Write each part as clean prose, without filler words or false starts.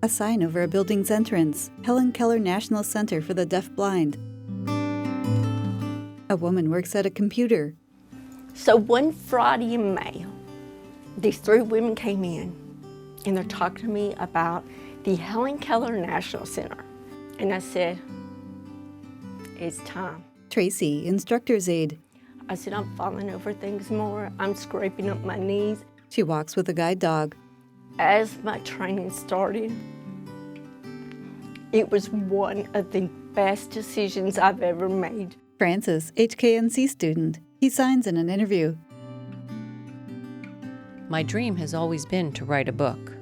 A sign over a building's entrance, Helen Keller National Center for the Deafblind. A woman works at a computer. So one Friday in May, these three women came in and they're talking to me about the Helen Keller National Center. And I said, it's time. Tracy, instructor's aide. I said, I'm falling over things more. I'm scraping up my knees. She walks with a guide dog. As my training started, it was one of the best decisions I've ever made. Francis, HKNC student. He signs in an interview. My dream has always been to write a book.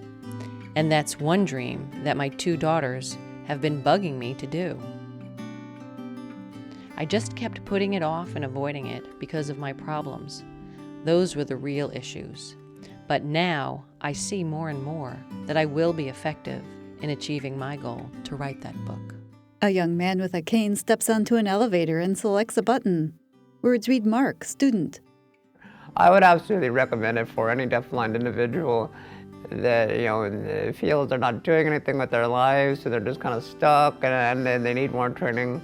And that's one dream that my two daughters have been bugging me to do. I just kept putting it off and avoiding it because of my problems. Those were the real issues. But now I see more and more that I will be effective in achieving my goal to write that book. A young man with a cane steps onto an elevator and selects a button. Words read Mark, student. I would absolutely recommend it for any deafblind individual that feels they're not doing anything with their lives, so they're just kind of stuck, and they need more training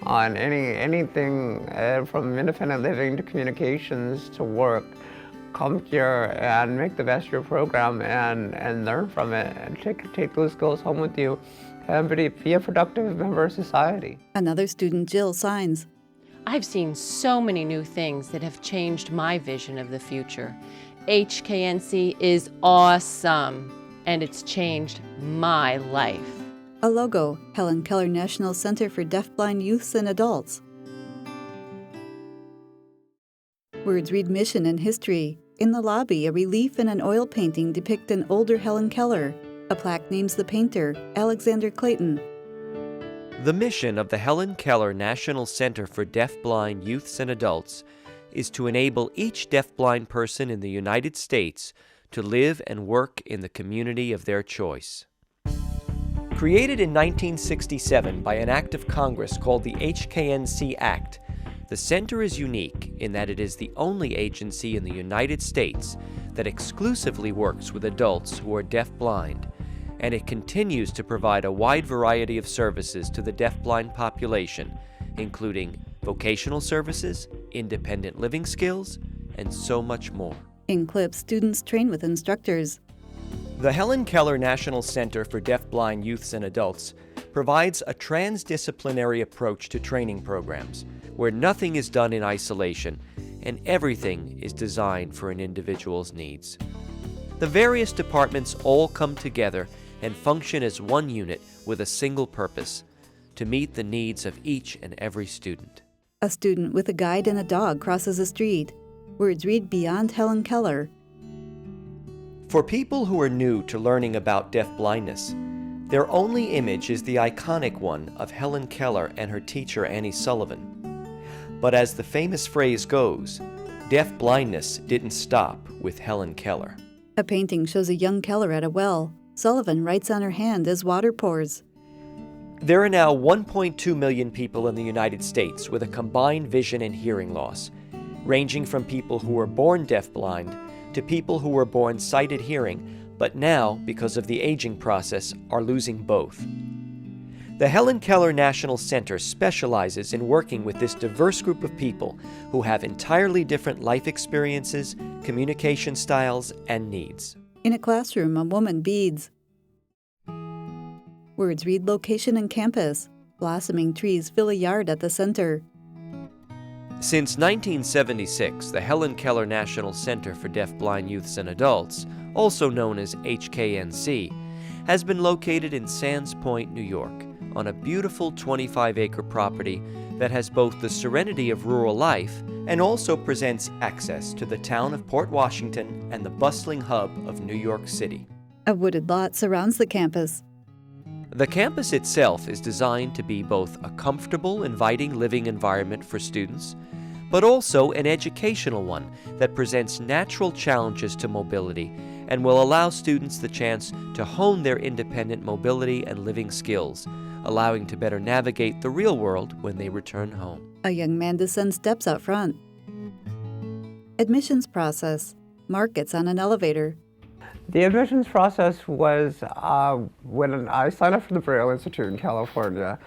on anything from independent living to communications to work. Come here and make the best of your program and learn from it, and take those skills home with you and be a productive member of society. Another student, Jill, signs. I've seen so many new things that have changed my vision of the future. HKNC is awesome, and it's changed my life. A logo, Helen Keller National Center for Deafblind Youths and Adults. Words read mission and history. In the lobby, a relief and an oil painting depict an older Helen Keller. A plaque names the painter, Alexander Clayton. The mission of the Helen Keller National Center for Deafblind Youths and Adults is to enable each deafblind person in the United States to live and work in the community of their choice. Created in 1967 by an act of Congress called the HKNC Act, the center is unique in that it is the only agency in the United States that exclusively works with adults who are deafblind, and it continues to provide a wide variety of services to the deafblind population, including vocational services, independent living skills, and so much more. In clips, students train with instructors. The Helen Keller National Center for Deafblind Youths and Adults provides a transdisciplinary approach to training programs where nothing is done in isolation and everything is designed for an individual's needs. The various departments all come together and function as one unit with a single purpose: to meet the needs of each and every student. A student with a guide and a dog crosses a street. Words read Beyond Helen Keller. For people who are new to learning about deafblindness, their only image is the iconic one of Helen Keller and her teacher Annie Sullivan. But as the famous phrase goes, deafblindness didn't stop with Helen Keller. A painting shows a young Keller at a well. Sullivan writes on her hand as water pours. There are now 1.2 million people in the United States with a combined vision and hearing loss, ranging from people who were born deafblind to people who were born sighted hearing, but now, because of the aging process, are losing both. The Helen Keller National Center specializes in working with this diverse group of people who have entirely different life experiences, communication styles, and needs. In a classroom, a woman beads. Words read Location and Campus. Blossoming trees fill a yard at the center. Since 1976, the Helen Keller National Center for Deafblind Youths and Adults, also known as HKNC, has been located in Sands Point, New York, on a beautiful 25-acre property that has both the serenity of rural life and also presents access to the town of Port Washington and the bustling hub of New York City. A wooded lot surrounds the campus. The campus itself is designed to be both a comfortable, inviting living environment for students, but also an educational one that presents natural challenges to mobility and will allow students the chance to hone their independent mobility and living skills, allowing to better navigate the real world when they return home. A young man descends steps out front. Admissions process. Mark gets on an elevator. The admissions process was when I signed up for the Braille Institute in California,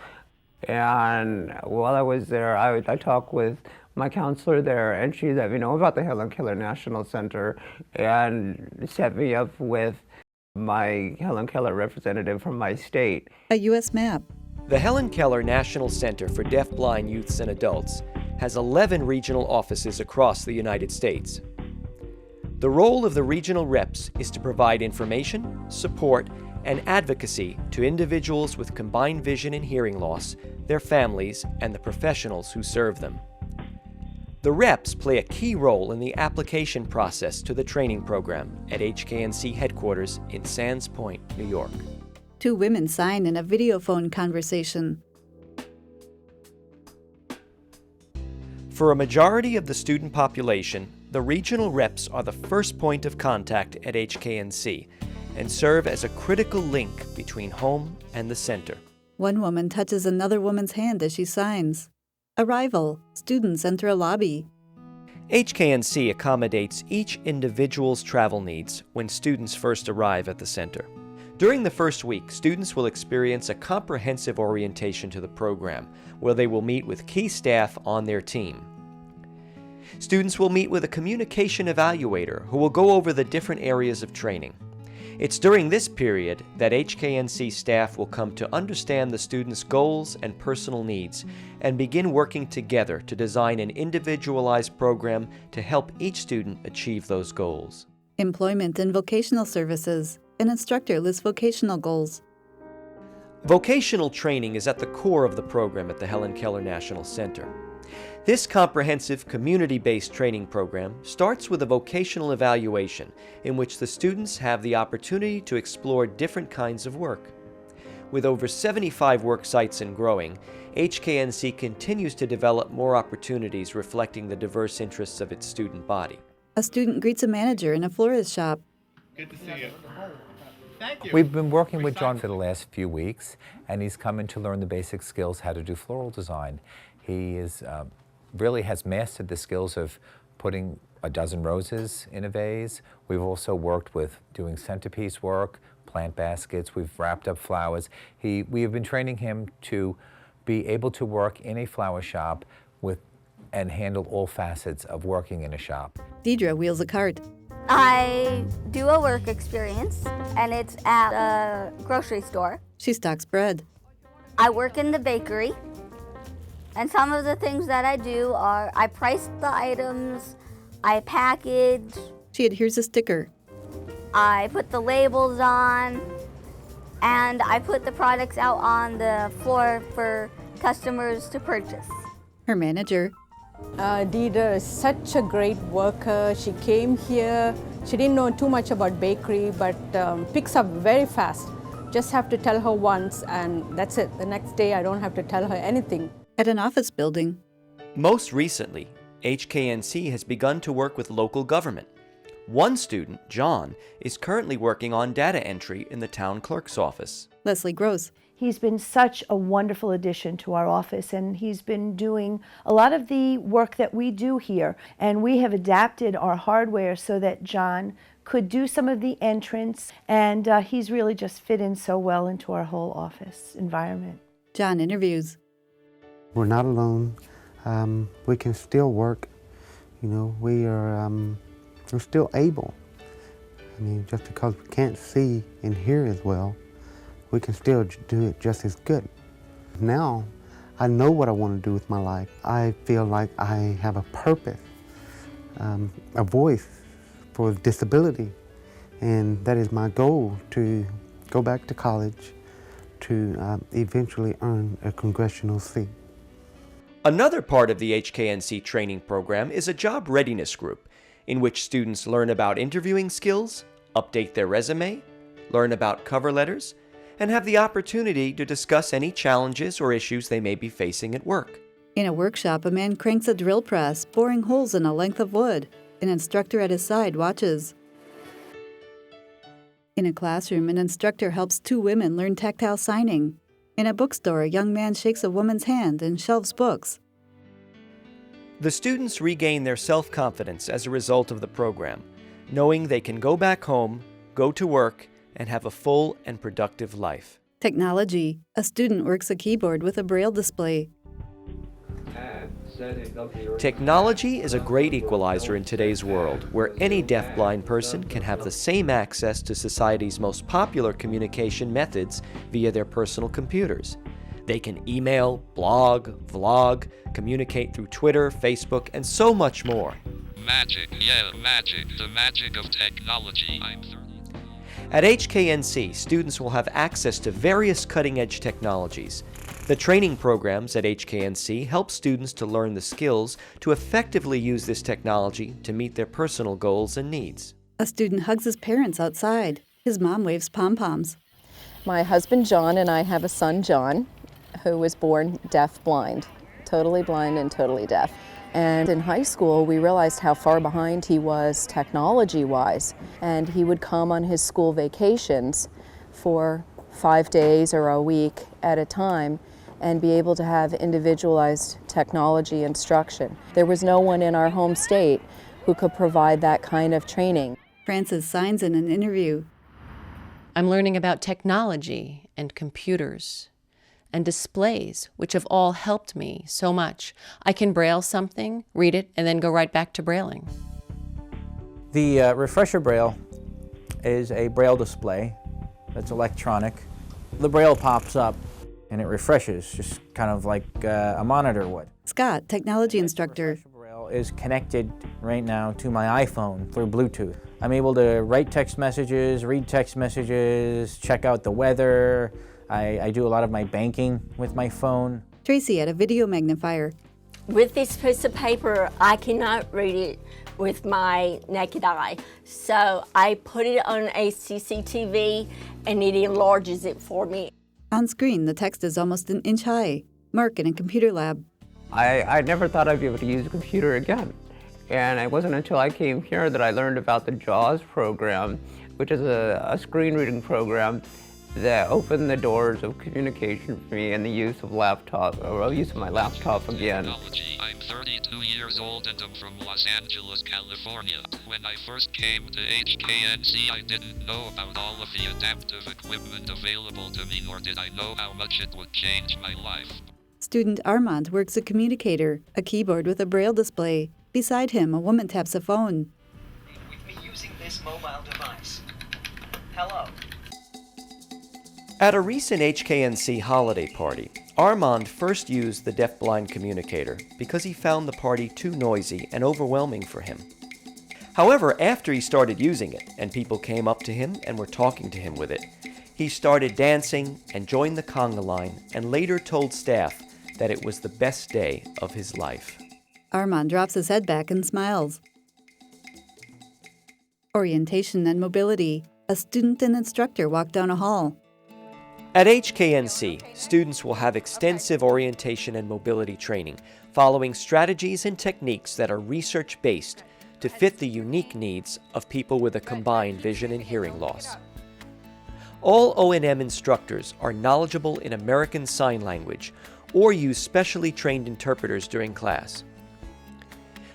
and while I was there, I talked with my counselor there, and she let me know about the Helen Keller National Center and set me up with my Helen Keller representative from my state. A U.S. map. The Helen Keller National Center for Deafblind Youths and Adults has 11 regional offices across the United States. The role of the regional reps is to provide information, support, and advocacy to individuals with combined vision and hearing loss, their families, and the professionals who serve them. The reps play a key role in the application process to the training program at HKNC headquarters in Sands Point, New York. Two women sign in a video phone conversation. For a majority of the student population, the regional reps are the first point of contact at HKNC and serve as a critical link between home and the center. One woman touches another woman's hand as she signs. Arrival. Students enter a lobby. HKNC accommodates each individual's travel needs when students first arrive at the center. During the first week, students will experience a comprehensive orientation to the program, where they will meet with key staff on their team. Students will meet with a communication evaluator who will go over the different areas of training. It's during this period that HKNC staff will come to understand the students' goals and personal needs and begin working together to design an individualized program to help each student achieve those goals. Employment and vocational services. An instructor lists vocational goals. Vocational training is at the core of the program at the Helen Keller National Center. This comprehensive community-based training program starts with a vocational evaluation in which the students have the opportunity to explore different kinds of work. With over 75 work sites and growing, HKNC continues to develop more opportunities reflecting the diverse interests of its student body. A student greets a manager in a florist shop. Good to see you. Thank you. We've been working with John for the last few weeks, and he's come in to learn the basic skills how to do floral design. He is really has mastered the skills of putting a dozen roses in a vase. We've also worked with doing centerpiece work, plant baskets. We've wrapped up flowers. We have been training him to be able to work in a flower shop and handle all facets of working in a shop. Deidre wheels a cart. I do a work experience, and it's at a grocery store. She stocks bread. I work in the bakery, and some of the things that I do are I price the items, I package, She adheres a sticker. I put the labels on, and I put the products out on the floor for customers to purchase. Her manager. Deidre is such a great worker. She came here. She didn't know too much about bakery, but picks up very fast. Just have to tell her once, and that's it. The next day, I don't have to tell her anything. At an office building. Most recently, HKNC has begun to work with local government. One student, John, is currently working on data entry in the town clerk's office. Leslie Gross. He's been such a wonderful addition to our office, and he's been doing a lot of the work that we do here. And we have adapted our hardware so that John could do some of the entrance, and he's really just fit in so well into our whole office environment. John interviews. We're not alone. We can still work. You know, we're still able. I mean, just because we can't see and hear as well, we can still do it just as good. Now, I know what I want to do with my life. I feel like I have a purpose, a voice for disability, and that is my goal, to go back to college to eventually earn a congressional seat. Another part of the HKNC training program is a job readiness group, in which students learn about interviewing skills, update their resume, learn about cover letters, and have the opportunity to discuss any challenges or issues they may be facing at work. In a workshop, a man cranks a drill press, boring holes in a length of wood. An instructor at his side watches. In a classroom, an instructor helps two women learn tactile signing. In a bookstore, a young man shakes a woman's hand and shelves books. The students regain their self-confidence as a result of the program, knowing they can go back home, go to work, and have a full and productive life. Technology. A student works a keyboard with a braille display. Technology is a great equalizer in today's world, where any deafblind person can have the same access to society's most popular communication methods via their personal computers. They can email, blog, vlog, communicate through Twitter, Facebook, and so much more. Magic, yeah, magic, the magic of technology. At HKNC, students will have access to various cutting-edge technologies. The training programs at HKNC help students to learn the skills to effectively use this technology to meet their personal goals and needs. A student hugs his parents outside. His mom waves pom-poms. My husband John and I have a son John who was born deaf-blind, totally blind and totally deaf. And in high school, we realized how far behind he was technology-wise. And he would come on his school vacations for 5 days or a week at a time and be able to have individualized technology instruction. There was no one in our home state who could provide that kind of training. Frances signs in an interview. I'm learning about technology and computers and displays, which have all helped me so much. I can braille something, read it, and then go right back to brailing. The refresher braille is a braille display that's electronic. The braille pops up and it refreshes, just kind of like a monitor would. Scott, technology instructor. The braille is connected right now to my iPhone through Bluetooth. I'm able to write text messages, read text messages, check out the weather. I do a lot of my banking with my phone. Tracy at a video magnifier. With this piece of paper, I cannot read it with my naked eye. So I put it on a CCTV and it enlarges it for me. On screen, the text is almost an inch high. Mark in a computer lab. I never thought I'd be able to use a computer again. And it wasn't until I came here that I learned about the JAWS program, which is a screen reading program that opened the doors of communication for me and the use of my laptop again. I'm 32 years old and I'm from Los Angeles, California. When I first came to HKNC, I didn't know about all of the adaptive equipment available to me, nor did I know how much it would change my life. Student Armand works a communicator, a keyboard with a braille display. Beside him, a woman taps a phone. With me using this mobile device. Hello. At a recent HKNC holiday party, Armand first used the deafblind communicator because he found the party too noisy and overwhelming for him. However, after he started using it and people came up to him and were talking to him with it, he started dancing and joined the conga line and later told staff that it was the best day of his life. Armand drops his head back and smiles. Orientation and mobility. A student and instructor walk down a hall. At HKNC, students will have extensive orientation and mobility training, following strategies and techniques that are research-based to fit the unique needs of people with a combined vision and hearing loss. All O&M instructors are knowledgeable in American Sign Language or use specially trained interpreters during class.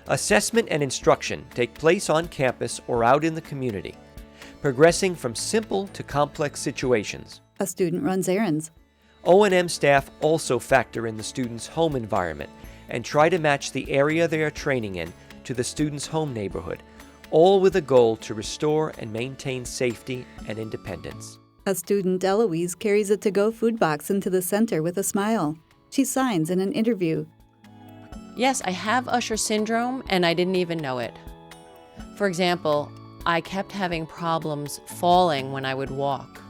Assessment and instruction take place on campus or out in the community, progressing from simple to complex situations. A student runs errands. O&M staff also factor in the student's home environment and try to match the area they are training in to the student's home neighborhood, all with a goal to restore and maintain safety and independence. A student, Eloise, carries a to-go food box into the center with a smile. She signs in an interview. Yes, I have Usher syndrome, and I didn't even know it. For example, I kept having problems falling when I would walk.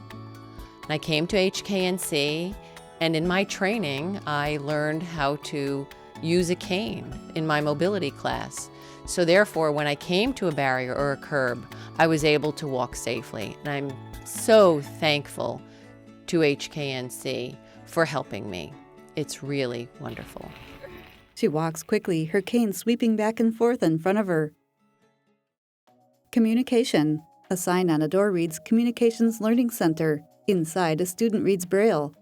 I came to HKNC, and in my training, I learned how to use a cane in my mobility class. So therefore, when I came to a barrier or a curb, I was able to walk safely. And I'm so thankful to HKNC for helping me. It's really wonderful. She walks quickly, her cane sweeping back and forth in front of her. Communication. A sign on a door reads Communications Learning Center. Inside, a student reads Braille.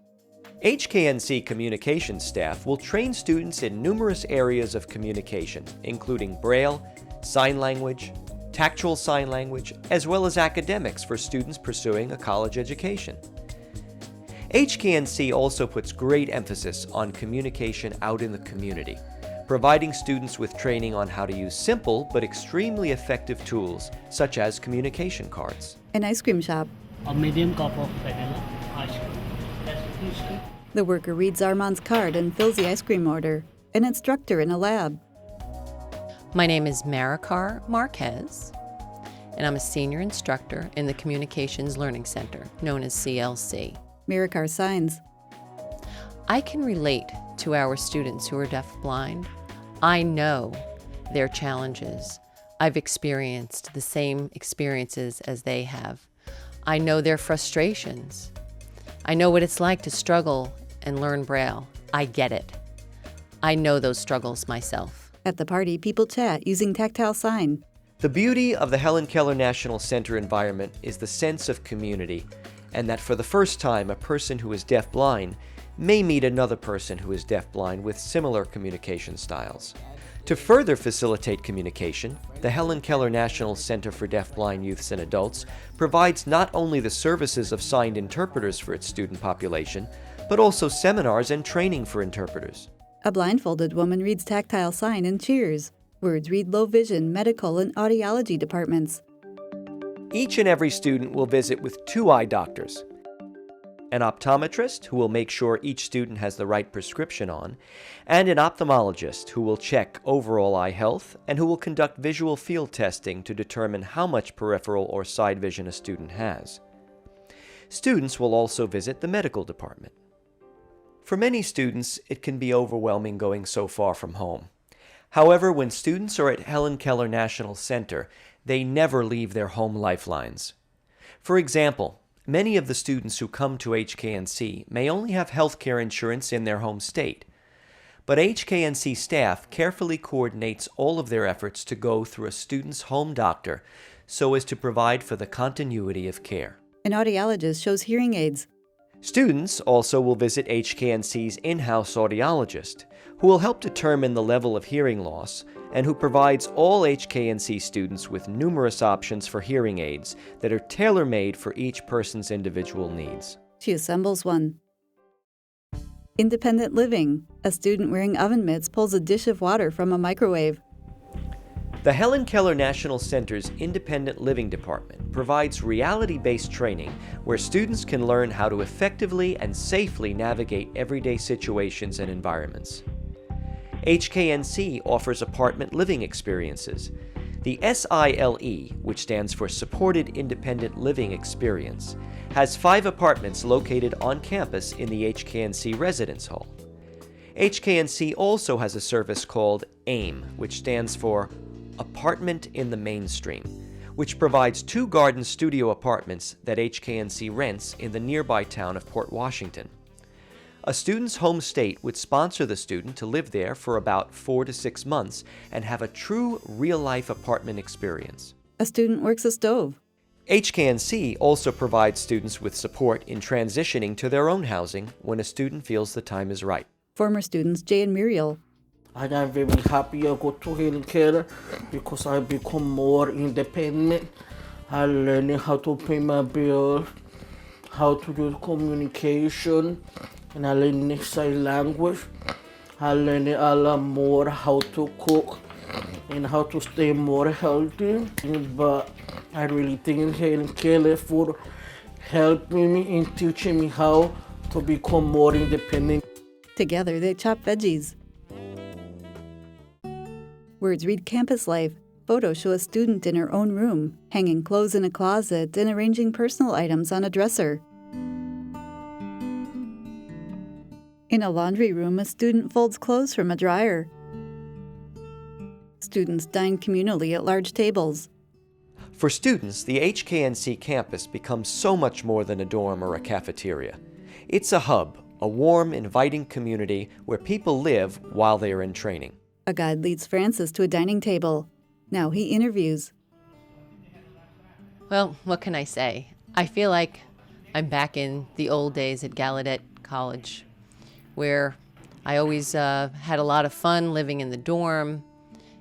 HKNC communications staff will train students in numerous areas of communication, including Braille, sign language, tactual sign language, as well as academics for students pursuing a college education. HKNC also puts great emphasis on communication out in the community, providing students with training on how to use simple but extremely effective tools, such as communication cards. An ice cream shop. A medium cup of vanilla ice cream. The worker reads Armand's card and fills the ice cream order. An instructor in a lab. My name is Maricar Marquez, and I'm a senior instructor in the Communications Learning Center, known as CLC. Maricar signs. I can relate to our students who are deaf-blind. I know their challenges. I've experienced the same experiences as they have. I know their frustrations. I know what it's like to struggle and learn Braille. I get it. I know those struggles myself. At the party, people chat using tactile sign. The beauty of the Helen Keller National Center environment is the sense of community, and that for the first time, a person who is deaf-blind may meet another person who is deaf-blind with similar communication styles. To further facilitate communication, the Helen Keller National Center for Deaf-Blind Youths and Adults provides not only the services of signed interpreters for its student population, but also seminars and training for interpreters. A blindfolded woman reads tactile sign and cheers. Words read low vision, medical, and audiology departments. Each and every student will visit with 2 eye doctors, an optometrist who will make sure each student has the right prescription on, and an ophthalmologist who will check overall eye health and who will conduct visual field testing to determine how much peripheral or side vision a student has. Students will also visit the medical department. For many students, it can be overwhelming going so far from home. However, when students are at Helen Keller National Center, they never leave their home lifelines. For example, many of the students who come to HKNC may only have health care insurance in their home state, but HKNC staff carefully coordinates all of their efforts to go through a student's home doctor so as to provide for the continuity of care. An audiologist shows hearing aids. Students also will visit HKNC's in-house audiologist, who will help determine the level of hearing loss and who provides all HKNC students with numerous options for hearing aids that are tailor-made for each person's individual needs. She assembles one. Independent living. A student wearing oven mitts pulls a dish of water from a microwave. The Helen Keller National Center's Independent Living Department provides reality-based training where students can learn how to effectively and safely navigate everyday situations and environments. HKNC offers apartment living experiences. The SILE, which stands for Supported Independent Living Experience, has 5 apartments located on campus in the HKNC Residence Hall. HKNC also has a service called AIM, which stands for Apartment in the Mainstream, which provides 2 garden studio apartments that HKNC rents in the nearby town of Port Washington. A student's home state would sponsor the student to live there for about 4 to 6 months and have a true real-life apartment experience. A student works a stove. HKNC also provides students with support in transitioning to their own housing when a student feels the time is right. Former students Jay and Muriel. I am very happy I go to Helen Keller because I become more independent. I learn how to pay my bills, how to do communication, and I learn next sign language. I learn a lot more how to cook and how to stay more healthy. But I really thank Helen Keller for helping me and teaching me how to become more independent. Together they chop veggies. Words read campus life. Photos show a student in her own room, hanging clothes in a closet and arranging personal items on a dresser. In a laundry room, a student folds clothes from a dryer. Students dine communally at large tables. For students, the HKNC campus becomes so much more than a dorm or a cafeteria. It's a hub, a warm, inviting community where people live while they are in training. A guide leads Francis to a dining table. Now he interviews. Well, what can I say? I feel like I'm back in the old days at Gallaudet College, where I always had a lot of fun living in the dorm.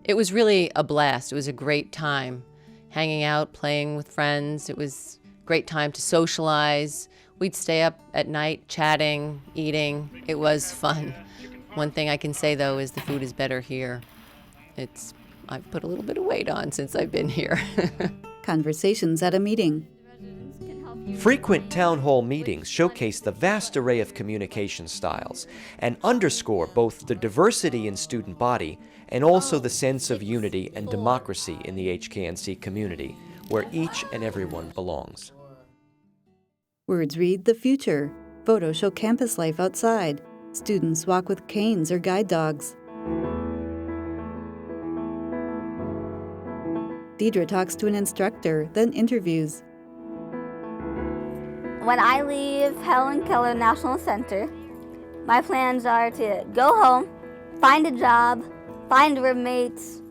It was really a blast. It was a great time hanging out, playing with friends. It was a great time to socialize. We'd stay up at night chatting, eating. It was fun. One thing I can say, though, is the food is better here. I've put a little bit of weight on since I've been here. Conversations at a meeting. Frequent town hall meetings showcase the vast array of communication styles and underscore both the diversity in student body and also the sense of unity and democracy in the HKNC community, where each and everyone belongs. Words read the future. Photos show campus life outside. Students walk with canes or guide dogs. Deidre talks to an instructor, then interviews. When I leave Helen Keller National Center, my plans are to go home, find a job, find roommates,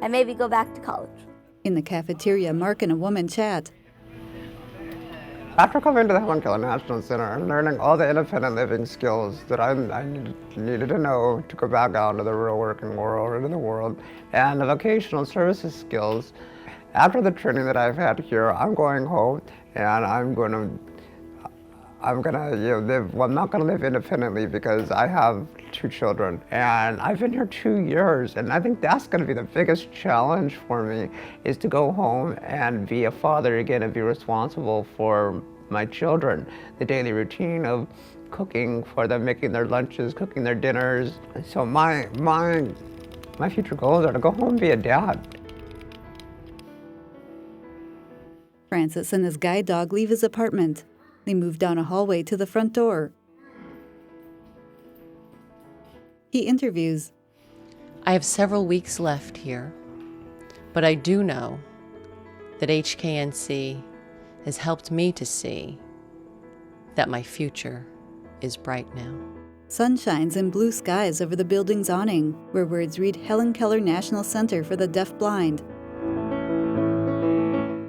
and maybe go back to college. In the cafeteria, Mark and a woman chat. After coming to the Helen Keller National Center and learning all the independent living skills that I needed to know to go back out into the real working world, into the world, and the vocational services skills, after the training that I've had here, I'm going home and I'm gonna live. Well, I'm not gonna live independently because I have 2 children, and I've been here 2 years, and I think that's gonna be the biggest challenge for me, is to go home and be a father again and be responsible for my children. The daily routine of cooking for them, making their lunches, cooking their dinners. So my future goals are to go home and be a dad. Francis and his guide dog leave his apartment. They move down a hallway to the front door. He interviews. I have several weeks left here, but I do know that HKNC has helped me to see that my future is bright now. Sun shines and blue skies over the building's awning, where words read Helen Keller National Center for the Deaf-Blind.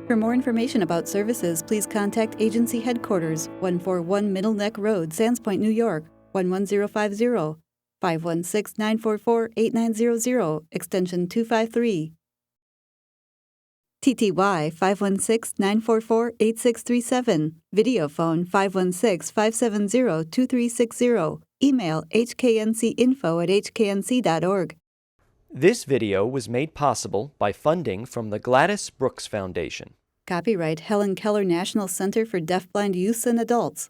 For more information about services, please contact Agency Headquarters, 141 Middle Neck Road, Sands Point, New York, 11050, 516-944-8900, extension 253. TTY 516-944-8637, videophone 516-570-2360, email hkncinfo@hknc.org. This video was made possible by funding from the Gladys Brooks Foundation. Copyright Helen Keller National Center for Deaf-Blind Youths and Adults.